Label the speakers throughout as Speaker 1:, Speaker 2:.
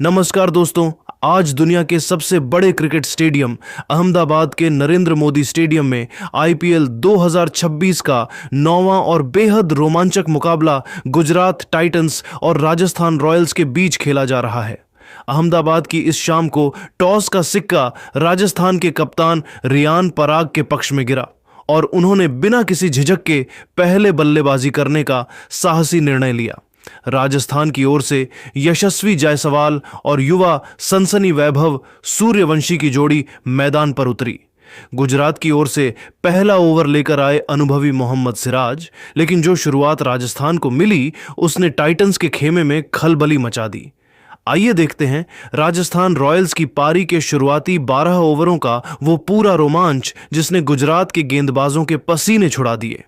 Speaker 1: नमस्कार दोस्तों। आज दुनिया के सबसे बड़े क्रिकेट स्टेडियम अहमदाबाद के नरेंद्र मोदी स्टेडियम में आईपीएल 2026 का नौवां और बेहद रोमांचक मुकाबला गुजरात टाइटंस और राजस्थान रॉयल्स के बीच खेला जा रहा है। अहमदाबाद की इस शाम को टॉस का सिक्का राजस्थान के कप्तान रियान पराग के पक्ष में गिरा और उन्होंने बिना किसी झिझक के पहले बल्लेबाजी करने का साहसी निर्णय लिया। राजस्थान की ओर से यशस्वी जायसवाल और युवा सनसनी वैभव सूर्यवंशी की जोड़ी मैदान पर उतरी। गुजरात की ओर से पहला ओवर लेकर आए अनुभवी मोहम्मद सिराज, लेकिन जो शुरुआत राजस्थान को मिली उसने टाइटंस के खेमे में खलबली मचा दी। आइए देखते हैं राजस्थान रॉयल्स की पारी के शुरुआती 12 ओवरों का वो पूरा रोमांच जिसने गुजरात के गेंदबाजों के पसीने छुड़ा दिए।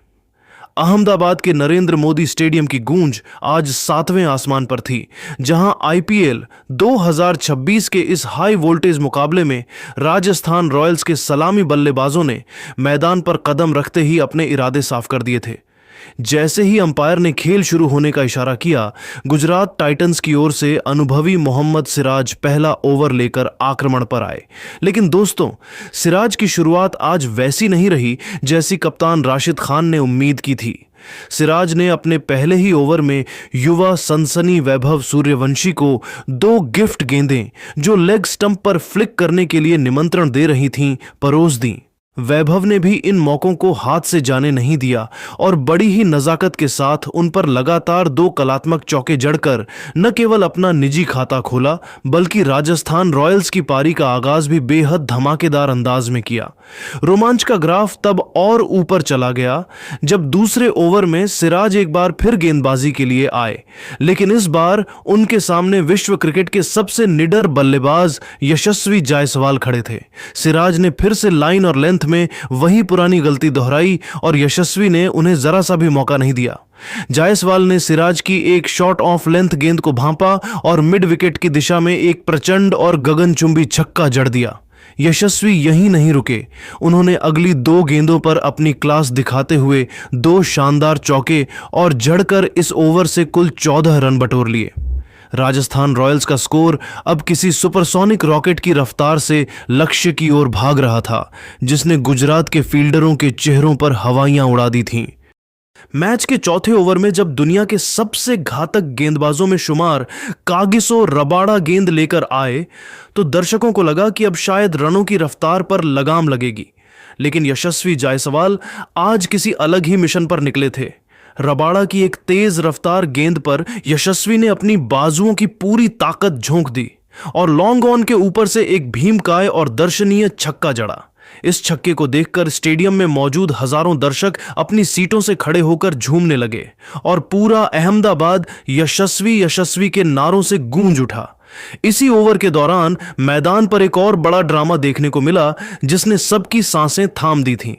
Speaker 1: अहमदाबाद के नरेंद्र मोदी स्टेडियम की गूंज आज 7वें आसमान पर थी, जहां आईपीएल 2026 के इस हाई वोल्टेज मुकाबले में राजस्थान रॉयल्स के सलामी बल्लेबाजों ने मैदान पर कदम रखते ही अपने इरादे साफ कर दिए थे। जैसे ही अंपायर ने खेल शुरू होने का इशारा किया, गुजरात टाइटंस की ओर से अनुभवी मोहम्मद सिराज पहला ओवर लेकर आक्रमण पर आए। लेकिन दोस्तों, सिराज की शुरुआत आज वैसी नहीं रही जैसी कप्तान राशिद खान ने उम्मीद की थी। सिराज ने अपने पहले ही ओवर में युवा सनसनी वैभव सूर्यवंशी को 2 गिफ्ट गेंदें, जो लेग स्टंप पर फ्लिक करने के लिए निमंत्रण दे रही थीं, परोस दी। वैभव ने भी इन मौकों को हाथ से जाने नहीं दिया और बड़ी ही नजाकत के साथ उन पर लगातार 2 कलात्मक चौके जड़कर न केवल अपना निजी खाता खोला, बल्कि राजस्थान रॉयल्स की पारी का आगाज भी बेहद धमाकेदार अंदाज में किया। रोमांच का ग्राफ तब और ऊपर चला गया जब दूसरे ओवर में सिराज एक बार फिर गेंदबाजी के लिए आए, लेकिन इस बार उनके सामने विश्व क्रिकेट के सबसे निडर बल्लेबाज यशस्वी जायसवाल खड़े थे। सिराज ने फिर से लाइन और लेंथ में वही पुरानी गलती दोहराई और यशस्वी ने उन्हें जरा सा भी मौका नहीं दिया। जायसवाल ने सिराज की एक शॉर्ट ऑफ लेंथ गेंद को भांपा और मिड विकेट की दिशा में एक प्रचंड और गगनचुंबी छक्का जड़ दिया। यशस्वी यहीं नहीं रुके, उन्होंने अगली 2 गेंदों पर अपनी क्लास दिखाते हुए 2 शानदार चौके और जड़कर इस ओवर से कुल 14 रन बटोर लिए। राजस्थान रॉयल्स का स्कोर अब किसी सुपरसोनिक रॉकेट की रफ्तार से लक्ष्य की ओर भाग रहा था, जिसने गुजरात के फील्डरों के चेहरों पर हवाइयां उड़ा दी थीं। मैच के चौथे ओवर में जब दुनिया के सबसे घातक गेंदबाजों में शुमार कागिसो रबाड़ा गेंद लेकर आए, तो दर्शकों को लगा कि अब शायद रनों की रफ्तार पर लगाम लगेगी। लेकिन यशस्वी जायसवाल आज किसी अलग ही मिशन पर निकले थे। रबाड़ा की एक तेज रफ्तार गेंद पर यशस्वी ने अपनी बाजुओं की पूरी ताकत झोंक दी और लॉन्ग ऑन के ऊपर से एक भीमकाय और दर्शनीय छक्का जड़ा। इस छक्के को देखकर स्टेडियम में मौजूद हजारों दर्शक अपनी सीटों से खड़े होकर झूमने लगे और पूरा अहमदाबाद यशस्वी यशस्वी के नारों से गूंज उठा। इसी ओवर के दौरान मैदान पर एक और बड़ा ड्रामा देखने को मिला, जिसने सबकी सांसें थाम दी थीं।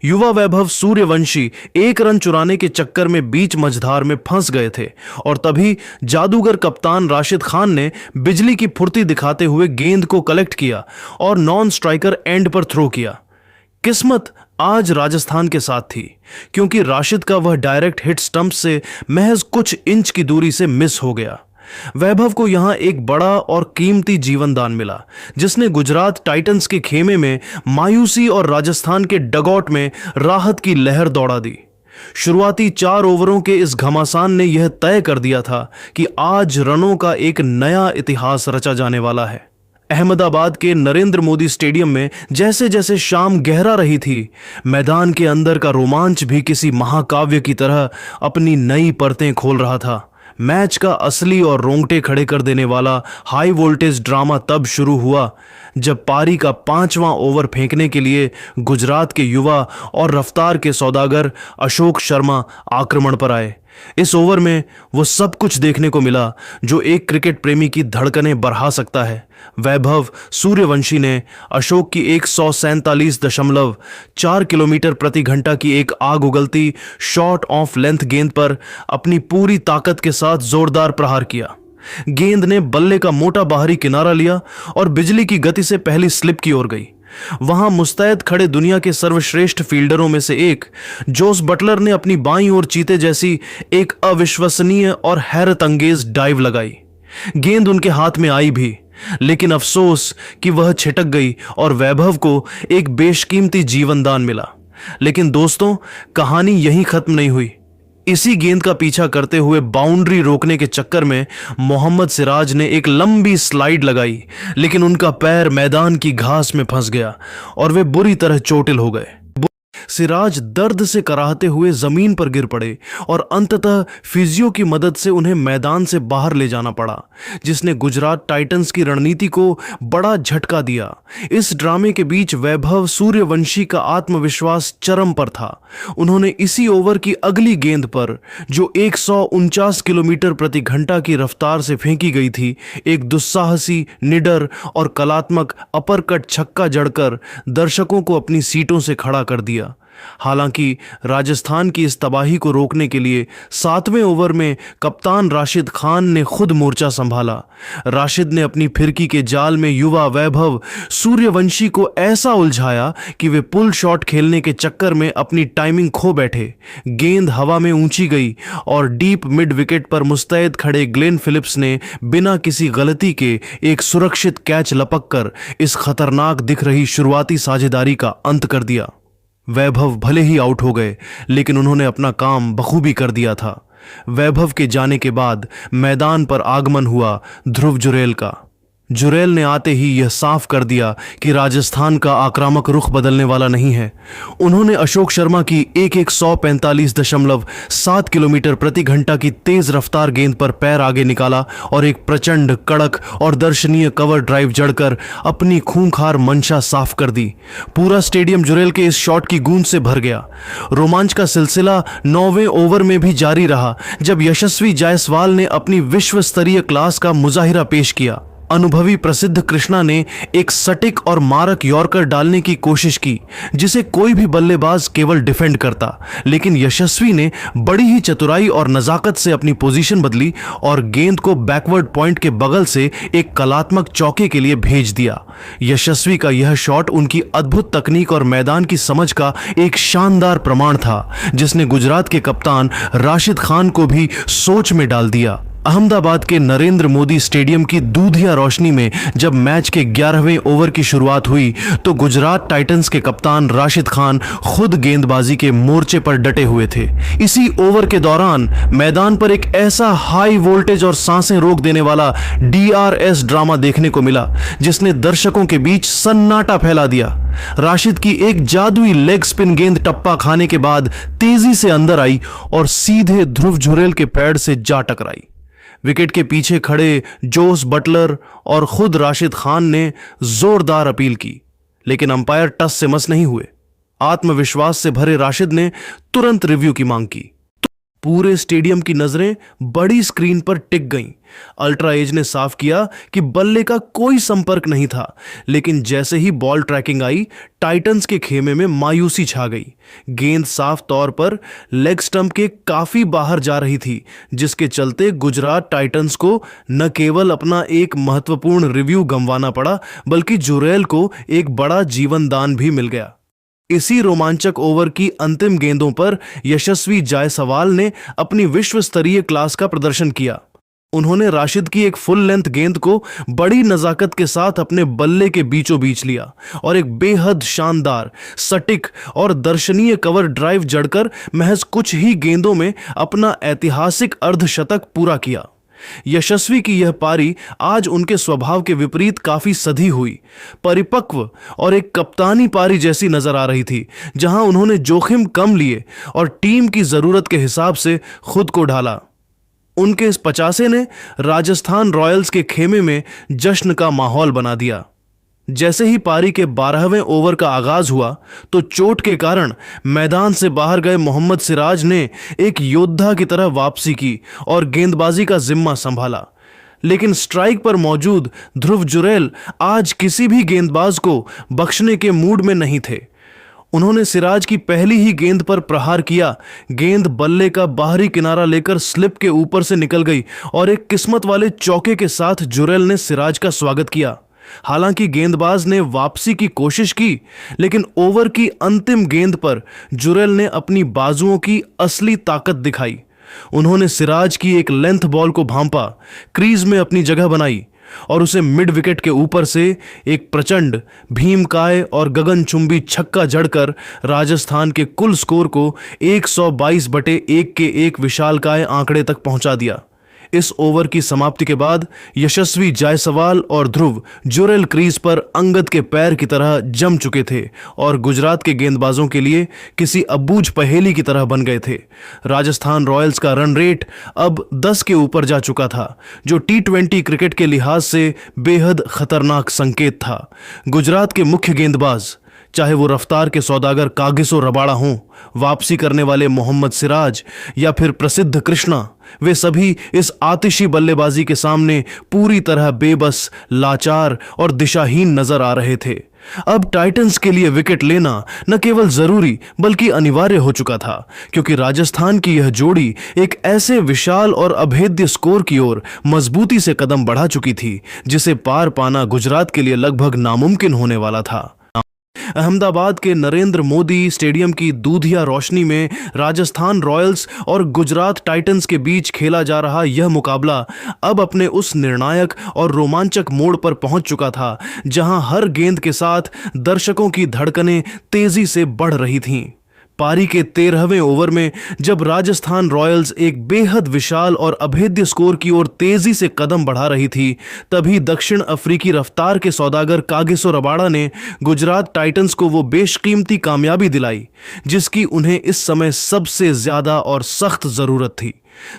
Speaker 1: युवा वैभव सूर्यवंशी 1 रन चुराने के चक्कर में बीच मझधार में फंस गए थे और तभी जादूगर कप्तान राशिद खान ने बिजली की फुर्ती दिखाते हुए गेंद को कलेक्ट किया और नॉन स्ट्राइकर एंड पर थ्रो किया। किस्मत आज राजस्थान के साथ थी, क्योंकि राशिद का वह डायरेक्ट हिट स्टंप से महज कुछ इंच की दूरी से मिस हो गया। वैभव को यहां एक बड़ा और कीमती जीवन दान मिला, जिसने गुजरात टाइटंस के खेमे में मायूसी और राजस्थान के डगआउट में राहत की लहर दौड़ा दी। शुरुआती 4 ओवरों के इस घमासान ने यह तय कर दिया था कि आज रनों का एक नया इतिहास रचा जाने वाला है। अहमदाबाद के नरेंद्र मोदी स्टेडियम में जैसे जैसे शाम गहरा रही थी, मैदान के अंदर का रोमांच भी किसी महाकाव्य की तरह अपनी नई परतें खोल रहा था। मैच का असली और रोंगटे खड़े कर देने वाला हाई वोल्टेज ड्रामा तब शुरू हुआ जब पारी का 5वां ओवर फेंकने के लिए गुजरात के युवा और रफ्तार के सौदागर अशोक शर्मा आक्रमण पर आए। इस ओवर में वो सब कुछ देखने को मिला जो एक क्रिकेट प्रेमी की धड़कनें बढ़ा सकता है। वैभव सूर्यवंशी ने अशोक की 147.4 किलोमीटर प्रति घंटा की एक आग उगलती शॉर्ट ऑफ लेंथ गेंद पर अपनी पूरी ताकत के साथ जोरदार प्रहार किया। गेंद ने बल्ले का मोटा बाहरी किनारा लिया और बिजली की गति से पहली स्लिप की ओर गई। वहां मुस्तैद खड़े दुनिया के सर्वश्रेष्ठ फील्डरों में से एक जोस बटलर ने अपनी बाईं ओर चीते जैसी एक अविश्वसनीय और हैरत अंगेज डाइव लगाई। गेंद उनके हाथ में आई भी, लेकिन अफसोस कि वह छिटक गई और वैभव को एक बेशकीमती जीवनदान मिला। लेकिन दोस्तों, कहानी यहीं खत्म नहीं हुई। इसी गेंद का पीछा करते हुए बाउंड्री रोकने के चक्कर में मोहम्मद सिराज ने एक लंबी स्लाइड लगाई, लेकिन उनका पैर मैदान की घास में फंस गया और वे बुरी तरह चोटिल हो गए। सिराज दर्द से कराहते हुए जमीन पर गिर पड़े और अंततः फिजियो की मदद से उन्हें मैदान से बाहर ले जाना पड़ा, जिसने गुजरात टाइटंस की रणनीति को बड़ा झटका दिया। इस ड्रामे के बीच वैभव सूर्यवंशी का आत्मविश्वास चरम पर था। उन्होंने इसी ओवर की अगली गेंद पर, जो 149 किलोमीटर प्रति घंटा की रफ्तार से फेंकी गई थी, एक दुस्साहसी, निडर और कलात्मक अपरकट छक्का जड़कर दर्शकों को अपनी सीटों से खड़ा कर दिया। हालांकि राजस्थान की इस तबाही को रोकने के लिए 7वें ओवर में कप्तान राशिद खान ने खुद मोर्चा संभाला। राशिद ने अपनी फिरकी के जाल में युवा वैभव सूर्यवंशी को ऐसा उलझाया कि वे पुल शॉट खेलने के चक्कर में अपनी टाइमिंग खो बैठे। गेंद हवा में ऊंची गई और डीप मिड विकेट पर मुस्तैद खड़े ग्लेन फिलिप्स ने बिना किसी गलती के एक सुरक्षित कैच लपककर इस खतरनाक दिख रही शुरुआती साझेदारी का अंत कर दिया। वैभव भले ही आउट हो गए, लेकिन उन्होंने अपना काम बखूबी कर दिया था। वैभव के जाने के बाद मैदान पर आगमन हुआ ध्रुव जुरैल का। जुरैल ने आते ही यह साफ कर दिया कि राजस्थान का आक्रामक रुख बदलने वाला नहीं है। उन्होंने अशोक शर्मा की एक 145.7 किलोमीटर प्रति घंटा की तेज रफ्तार गेंद पर पैर आगे निकाला और एक प्रचंड, कड़क और दर्शनीय कवर ड्राइव जड़कर अपनी खूंखार मंशा साफ कर दी। पूरा स्टेडियम जुरैल के इस शॉट की गूंज से भर गया। रोमांच का सिलसिला 9वें ओवर में भी जारी रहा, जब यशस्वी जायसवाल ने अपनी विश्व स्तरीय क्लास का मुजाहिरा पेश किया। अनुभवी प्रसिद्ध कृष्णा ने एक सटीक और मारक यॉर्कर डालने की कोशिश की, जिसे कोई भी बल्लेबाज केवल डिफेंड करता, लेकिन यशस्वी ने बड़ी ही चतुराई और नजाकत से अपनी पोजीशन बदली और गेंद को बैकवर्ड पॉइंट के बगल से एक कलात्मक चौके के लिए भेज दिया। यशस्वी का यह शॉट उनकी अद्भुत तकनीक और मैदान की समझ का एक शानदार प्रमाण था, जिसने गुजरात के कप्तान राशिद खान को भी सोच में डाल दिया। अहमदाबाद के नरेंद्र मोदी स्टेडियम की दूधिया रोशनी में जब मैच के 11वें ओवर की शुरुआत हुई, तो गुजरात टाइटंस के कप्तान राशिद खान खुद गेंदबाजी के मोर्चे पर डटे हुए थे। इसी ओवर के दौरान मैदान पर एक ऐसा हाई वोल्टेज और सांसें रोक देने वाला DRS ड्रामा देखने को मिला, जिसने दर्शकों के बीच सन्नाटा फैला दिया। राशिद की एक जादुई लेग स्पिन गेंद टप्पा खाने के बाद तेजी से अंदर आई और सीधे ध्रुव जुरैल के पैड से जा टकराई। विकेट के पीछे खड़े जोस बटलर और खुद राशिद खान ने जोरदार अपील की, लेकिन अंपायर टस से मस नहीं हुए। आत्मविश्वास से भरे राशिद ने तुरंत रिव्यू की मांग की। पूरे स्टेडियम की नजरें बड़ी स्क्रीन पर टिक गईं। अल्ट्रा एज ने साफ किया कि बल्ले का कोई संपर्क नहीं था, लेकिन जैसे ही बॉल ट्रैकिंग आई, टाइटंस के खेमे में मायूसी छा गई। गेंद साफ तौर पर लेग स्टंप के काफी बाहर जा रही थी, जिसके चलते गुजरात टाइटंस को न केवल अपना एक महत्वपूर्ण रिव्यू गंवाना पड़ा, बल्कि जुरैल को एक बड़ा जीवन दान भी मिल गया। इसी रोमांचक ओवर की अंतिम गेंदों पर यशस्वी जायसवाल ने अपनी विश्व स्तरीय क्लास का प्रदर्शन किया। उन्होंने राशिद की एक फुल लेंथ गेंद को बड़ी नजाकत के साथ अपने बल्ले के बीचों बीच लिया और एक बेहद शानदार, सटीक और दर्शनीय कवर ड्राइव जड़कर महज कुछ ही गेंदों में अपना ऐतिहासिक अर्धशतक पूरा किया। यशस्वी की यह पारी आज उनके स्वभाव के विपरीत काफी सधी हुई, परिपक्व और एक कप्तानी पारी जैसी नजर आ रही थी, जहां उन्होंने जोखिम कम लिए और टीम की जरूरत के हिसाब से खुद को ढाला। उनके इस 50 ने राजस्थान रॉयल्स के खेमे में जश्न का माहौल बना दिया। जैसे ही पारी के 12वें ओवर का आगाज हुआ, तो चोट के कारण मैदान से बाहर गए मोहम्मद सिराज ने एक योद्धा की तरह वापसी की और गेंदबाजी का जिम्मा संभाला। लेकिन स्ट्राइक पर मौजूद ध्रुव जुरैल आज किसी भी गेंदबाज को बख्शने के मूड में नहीं थे। उन्होंने सिराज की पहली ही गेंद पर प्रहार किया। गेंद बल्ले का बाहरी किनारा लेकर स्लिप के ऊपर से निकल गई और एक किस्मत वाले चौके के साथ जुरैल ने सिराज का स्वागत किया। हालांकि गेंदबाज ने वापसी की कोशिश की, लेकिन ओवर की अंतिम गेंद पर जुरैल ने अपनी बाजुओं की असली ताकत दिखाई। उन्होंने सिराज की एक लेंथ बॉल को भांपा, क्रीज में अपनी जगह बनाई और उसे मिड विकेट के ऊपर से एक प्रचंड भीमकाय और गगनचुंबी छक्का जड़कर राजस्थान के कुल स्कोर को 122/1 के एक विशालकाय आंकड़े तक पहुंचा दिया। इस ओवर की समाप्ति के बाद यशस्वी जायसवाल और ध्रुव जुरेल क्रीज पर अंगद के पैर की तरह जम चुके थे और गुजरात के गेंदबाजों के लिए किसी अबूझ पहेली की तरह बन गए थे। राजस्थान रॉयल्स का रन रेट अब 10 के ऊपर जा चुका था, जो T20 क्रिकेट के लिहाज से बेहद खतरनाक संकेत था। गुजरात के मुख्य गेंदबाज, चाहे वो रफ्तार के सौदागर कागिसो रबाड़ा हों, वापसी करने वाले मोहम्मद सिराज या फिर प्रसिद्ध कृष्णा, वे सभी इस आतिशी बल्लेबाजी के सामने पूरी तरह बेबस, लाचार और दिशाहीन नजर आ रहे थे। अब टाइटंस के लिए विकेट लेना न केवल जरूरी बल्कि अनिवार्य हो चुका था, क्योंकि राजस्थान की यह जोड़ी एक ऐसे विशाल और अभेद्य स्कोर की ओर मजबूती से कदम बढ़ा चुकी थी जिसे पार पाना गुजरात के लिए लगभग नामुमकिन होने वाला था। अहमदाबाद के नरेंद्र मोदी स्टेडियम की दूधिया रोशनी में राजस्थान रॉयल्स और गुजरात टाइटंस के बीच खेला जा रहा यह मुकाबला अब अपने उस निर्णायक और रोमांचक मोड़ पर पहुंच चुका था जहां हर गेंद के साथ दर्शकों की धड़कनें तेजी से बढ़ रही थीं। पारी के 13वें ओवर में जब राजस्थान रॉयल्स एक बेहद विशाल और अभेद्य स्कोर की ओर तेजी से कदम बढ़ा रही थी, तभी दक्षिण अफ्रीकी रफ्तार के सौदागर कागिसो रबाड़ा ने गुजरात टाइटंस को वो बेशकीमती कामयाबी दिलाई जिसकी उन्हें इस समय सबसे ज्यादा और सख्त जरूरत थी।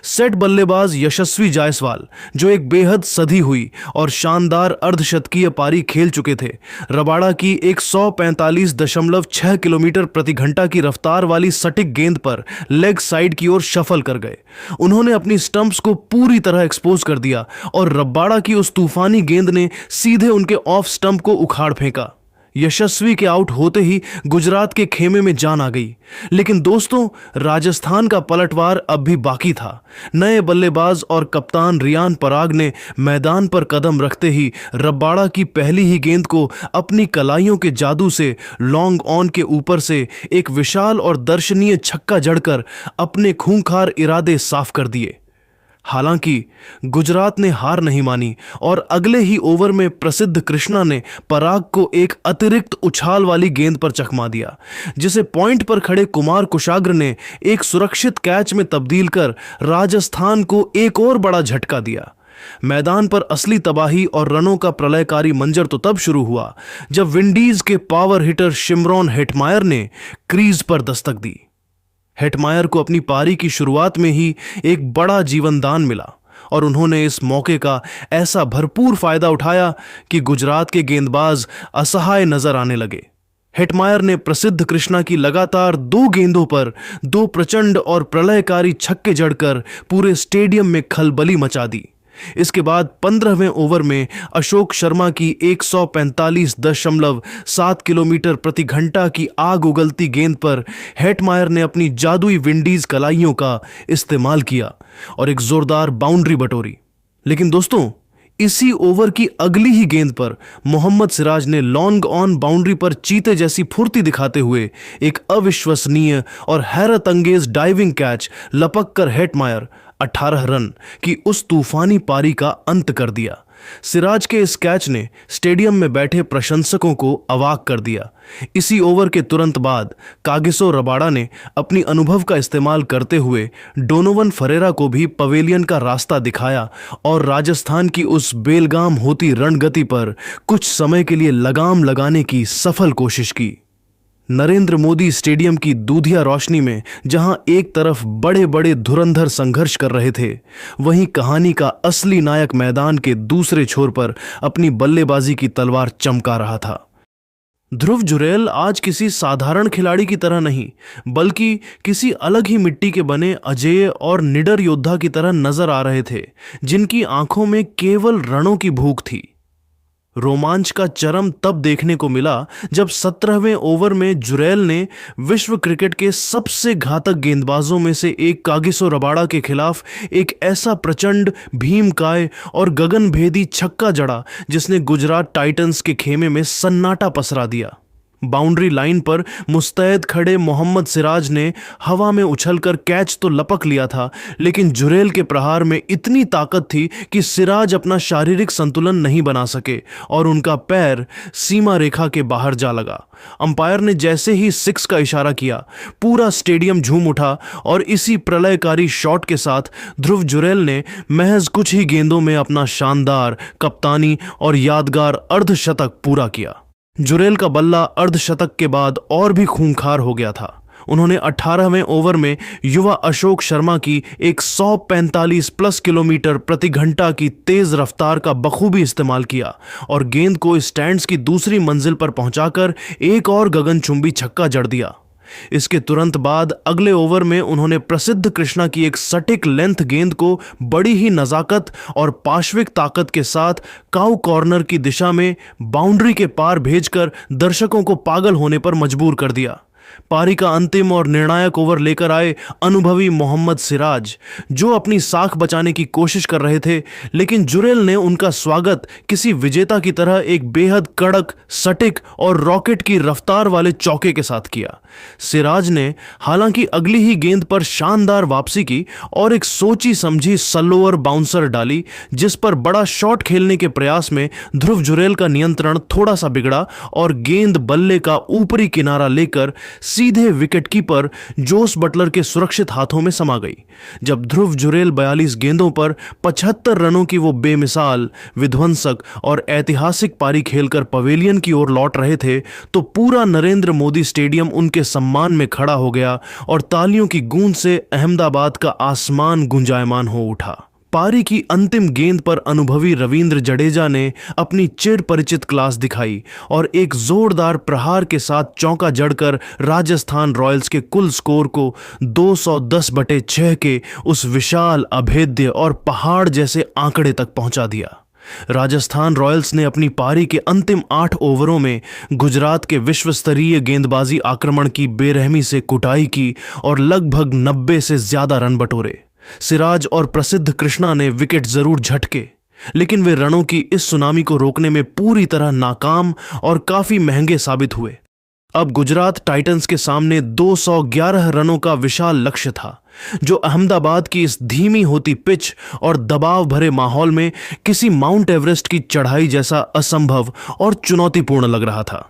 Speaker 1: सेट बल्लेबाज यशस्वी जायसवाल, जो एक बेहद सधी हुई और शानदार अर्धशतकीय पारी खेल चुके थे, रबाड़ा की 145.6 किलोमीटर प्रति घंटा की रफ्तार वाली सटीक गेंद पर लेग साइड की ओर शफल कर गए। उन्होंने अपनी स्टंप्स को पूरी तरह एक्सपोज कर दिया और रबाड़ा की उस तूफानी गेंद ने सीधे उनके ऑफ स्टंप को उखाड़ फेंका। यशस्वी के आउट होते ही गुजरात के खेमे में जान आ गई, लेकिन दोस्तों, राजस्थान का पलटवार अब भी बाकी था। नए बल्लेबाज और कप्तान रियान पराग ने मैदान पर कदम रखते ही रबाड़ा की पहली ही गेंद को अपनी कलाइयों के जादू से लॉन्ग ऑन के ऊपर से एक विशाल और दर्शनीय छक्का जड़कर अपने खूंखार इरादे साफ कर दिए। हालांकि गुजरात ने हार नहीं मानी और अगले ही ओवर में प्रसिद्ध कृष्णा ने पराग को एक अतिरिक्त उछाल वाली गेंद पर चकमा दिया, जिसे पॉइंट पर खड़े कुमार कुशाग्र ने एक सुरक्षित कैच में तब्दील कर राजस्थान को एक और बड़ा झटका दिया। मैदान पर असली तबाही और रनों का प्रलयकारी मंजर तो तब शुरू हुआ जब विंडीज के पावर हिटर शिमरॉन हेटमायर ने क्रीज पर दस्तक दी। हेटमायर को अपनी पारी की शुरुआत में ही एक बड़ा जीवनदान मिला और उन्होंने इस मौके का ऐसा भरपूर फायदा उठाया कि गुजरात के गेंदबाज असहाय नजर आने लगे। हेटमायर ने प्रसिद्ध कृष्णा की लगातार 2 गेंदों पर 2 प्रचंड और प्रलयकारी छक्के जड़कर पूरे स्टेडियम में खलबली मचा दी। इसके बाद 15वें ओवर में अशोक शर्मा की 145.7 किलोमीटर प्रति घंटा की आग उगलती गेंद पर हेटमायर ने अपनी जादुई विंडीज कलाइयों का इस्तेमाल किया और एक जोरदार बाउंड्री बटोरी। लेकिन दोस्तों, इसी ओवर की अगली ही गेंद पर मोहम्मद सिराज ने लॉन्ग ऑन बाउंड्री पर चीते जैसी फुर्ती दिखाते हुए एक अविश्वसनीय और हैरत अंगेज डाइविंग कैच लपक कर हेटमायर 18 रन की उस तूफानी पारी का अंत कर दिया। सिराज के इस कैच ने स्टेडियम में बैठे प्रशंसकों को अवाक कर दिया। इसी ओवर के तुरंत बाद कागिसो रबाड़ा ने अपनी अनुभव का इस्तेमाल करते हुए डोनोवन फरेरा को भी पवेलियन का रास्ता दिखाया और राजस्थान की उस बेलगाम होती रणगति पर कुछ समय के लिए लगाम लगाने की सफल कोशिश की। नरेंद्र मोदी स्टेडियम की दूधिया रोशनी में जहां एक तरफ बड़े बड़े धुरंधर संघर्ष कर रहे थे, वहीं कहानी का असली नायक मैदान के दूसरे छोर पर अपनी बल्लेबाजी की तलवार चमका रहा था। ध्रुव जुरैल आज किसी साधारण खिलाड़ी की तरह नहीं, बल्कि किसी अलग ही मिट्टी के बने अजेय और निडर योद्धा की तरह नजर आ रहे थे, जिनकी आंखों में केवल रणों की भूख थी। रोमांच का चरम तब देखने को मिला जब 17वें ओवर में जुरैल ने विश्व क्रिकेट के सबसे घातक गेंदबाजों में से एक कागिसो रबाड़ा के खिलाफ एक ऐसा प्रचंड भीमकाय और गगनभेदी छक्का जड़ा जिसने गुजरात टाइटंस के खेमे में सन्नाटा पसरा दिया। बाउंड्री लाइन पर मुस्तैद खड़े मोहम्मद सिराज ने हवा में उछलकर कैच तो लपक लिया था, लेकिन जुरेल के प्रहार में इतनी ताकत थी कि सिराज अपना शारीरिक संतुलन नहीं बना सके और उनका पैर सीमा रेखा के बाहर जा लगा। अंपायर ने जैसे ही 6 का इशारा किया, पूरा स्टेडियम झूम उठा और इसी प्रलयकारी शॉट के साथ ध्रुव जुरेल ने महज कुछ ही गेंदों में अपना शानदार कप्तानी और यादगार अर्धशतक पूरा किया। जुरेल का बल्ला अर्धशतक के बाद और भी खूंखार हो गया था। उन्होंने 18वें ओवर में युवा अशोक शर्मा की 145 प्लस किलोमीटर प्रति घंटा की तेज रफ्तार का बखूबी इस्तेमाल किया और गेंद को स्टैंड्स की दूसरी मंजिल पर पहुंचाकर एक और गगनचुंबी छक्का जड़ दिया। इसके तुरंत बाद अगले ओवर में उन्होंने प्रसिद्ध कृष्णा की एक सटीक लेंथ गेंद को बड़ी ही नजाकत और पार्श्विक ताकत के साथ काउ कॉर्नर की दिशा में बाउंड्री के पार भेजकर दर्शकों को पागल होने पर मजबूर कर दिया। पारी का अंतिम और निर्णायक ओवर लेकर आए अनुभवी मोहम्मद सिराज, जो अपनी साख बचाने की कोशिश कर रहे थे, लेकिन जुरेल ने उनका स्वागत किसी विजेता की तरह एक बेहद कड़क, सटीक और रॉकेट की रफ्तार वाले चौके के साथ किया। सिराज ने हालांकि अगली ही गेंद पर शानदार वापसी की और एक सोची समझी स्लोअर बाउंसर डाली, जिस पर बड़ा शॉट खेलने के प्रयास में ध्रुव जुरेल का नियंत्रण थोड़ा सा बिगड़ा और गेंद बल्ले का ऊपरी किनारा लेकर सीधे विकेटकीपर जोस बटलर के सुरक्षित हाथों में समा गई। जब ध्रुव जुरेल 42 गेंदों पर 75 रनों की वो बेमिसाल, विध्वंसक और ऐतिहासिक पारी खेलकर पवेलियन की ओर लौट रहे थे, तो पूरा नरेंद्र मोदी स्टेडियम उनके सम्मान में खड़ा हो गया और तालियों की गूंज से अहमदाबाद का आसमान गुंजायमान हो उठा। पारी की अंतिम गेंद पर अनुभवी रवींद्र जडेजा ने अपनी चिर परिचित क्लास दिखाई और एक जोरदार प्रहार के साथ चौका जड़कर राजस्थान रॉयल्स के कुल स्कोर को 210/6 के उस विशाल, अभेद्य और पहाड़ जैसे आंकड़े तक पहुंचा दिया। राजस्थान रॉयल्स ने अपनी पारी के अंतिम 8 ओवरों में गुजरात के विश्व स्तरीय गेंदबाजी आक्रमण की बेरहमी से कुटाई की और लगभग 90 से ज्यादा रन बटोरे। सिराज और प्रसिद्ध कृष्णा ने विकेट जरूर झटके, लेकिन वे रनों की इस सुनामी को रोकने में पूरी तरह नाकाम और काफी महंगे साबित हुए। अब गुजरात टाइटंस के सामने 211 रनों का विशाल लक्ष्य था, जो अहमदाबाद की इस धीमी होती पिच और दबाव भरे माहौल में किसी माउंट एवरेस्ट की चढ़ाई जैसा असंभव और चुनौतीपूर्ण लग रहा था।